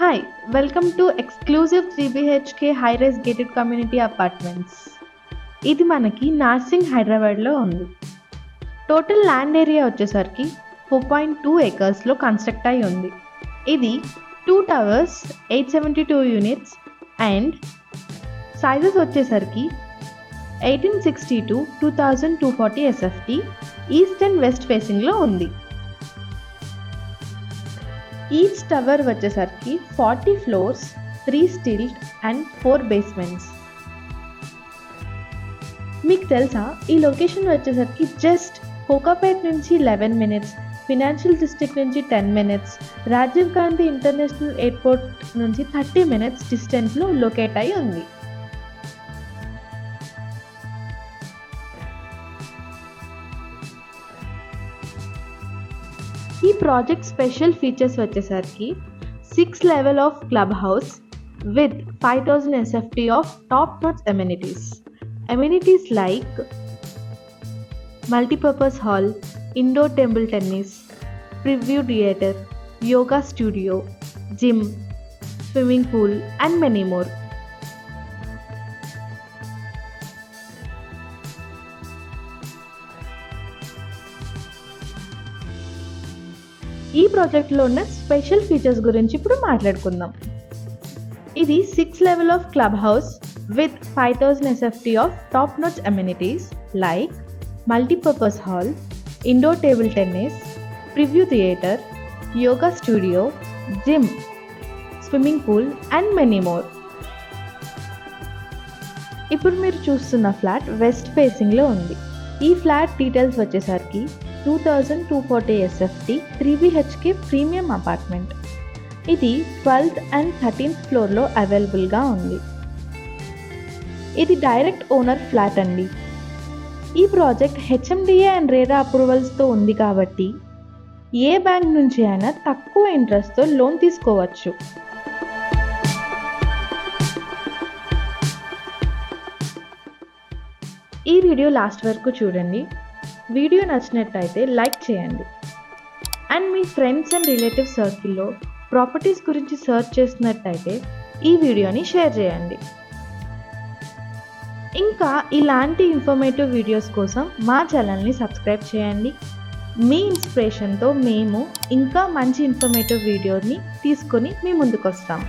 Hi, welcome to exclusive 3 BHK high-rise gated community apartments. ఇది మనకి నార్సింగ్ హైదరాబాద్లో ఉంది. టోటల్ ల్యాండ్ ఏరియా వచ్చేసరికి 4.2 ఏకర్స్లో కన్స్ట్రక్ట్ అయి ఉంది. ఇది 2 టవర్స్ 872 యూనిట్స్ అండ్ సైజెస్ వచ్చేసరికి 1860 to 2240 SFT east and west ఫేసింగ్లో ఉంది. ఈచ్ టవర్ వచ్చేసరికి 40 ఫ్లోర్స్, 3 స్టిల్ట్ అండ్ 4 బేస్మెంట్స్. మీకు తెలుసా ఈ లొకేషన్ వచ్చేసరికి జస్ట్ కోకాపేట్ నుంచి 11 మినిట్స్, ఫినాన్షియల్ డిస్ట్రిక్ట్ నుంచి 10 minutes, Rajiv Gandhi international airport నుంచి 30 మినిట్స్ డిస్టెన్స్లో లొకేట్ అయి ఉంది. ఈ ప్రాజెక్ట్ స్పెషల్ ఫీచర్స్ వచ్చేసరికి 6 level of club house with 5000 SFT of top notch amenities like multipurpose hall, indoor table tennis, preview theatre, yoga studio, gym, swimming pool and many more. ఈ ప్రాజెక్ట్లో ఉన్న special features గురించి ఇప్పుడు మాట్లాడుకుందాం. ఇది 6 level of club house with 5000 SFT of top notch amenities like multipurpose hall, indoor table tennis, preview theatre, yoga studio, gym, swimming pool and many more. ఇప్పుడు మీరు చూస్తున్న ఫ్లాట్ వెస్ట్ ఫేసింగ్లో ఉంది. ఈ ఫ్లాట్ డీటెయిల్స్ వచ్చేసరికి 2240 SFT 3 BHK ప్రీమియం అపార్ట్మెంట్. ఇది 12th and 13th ఫ్లోర్లో అవైలబుల్గా ఉంది. ఇది డైరెక్ట్ ఓనర్ ఫ్లాట్ అండి. ఈ ప్రాజెక్ట్ HMDA అండ్ రేరా అప్రూవల్స్తో ఉంది కాబట్టి ఏ బ్యాంక్ నుంచి అయినా తక్కువ ఇంట్రెస్ట్తో లోన్ తీసుకోవచ్చు. ఈ వీడియో లాస్ట్ వరకు చూడండి. వీడియో నచ్చినట్టయితే లైక్ చేయండి and me friends and relative సర్కిల్లో ప్రాపర్టీస్ గురించి సర్చ్ చేసినట్టయితే ఈ వీడియోని షేర్ చేయండి. ఇంకా ఇలాంటి ఇన్ఫర్మేటివ్ వీడియోస్ కోసం మా ఛానల్ని సబ్స్క్రైబ్ చేయండి. మీ ఇన్స్పిరేషన్తో మేము ఇంకా మంచి ఇన్ఫర్మేటివ్ వీడియోని తీసుకొని మీ ముందుకు వస్తాం.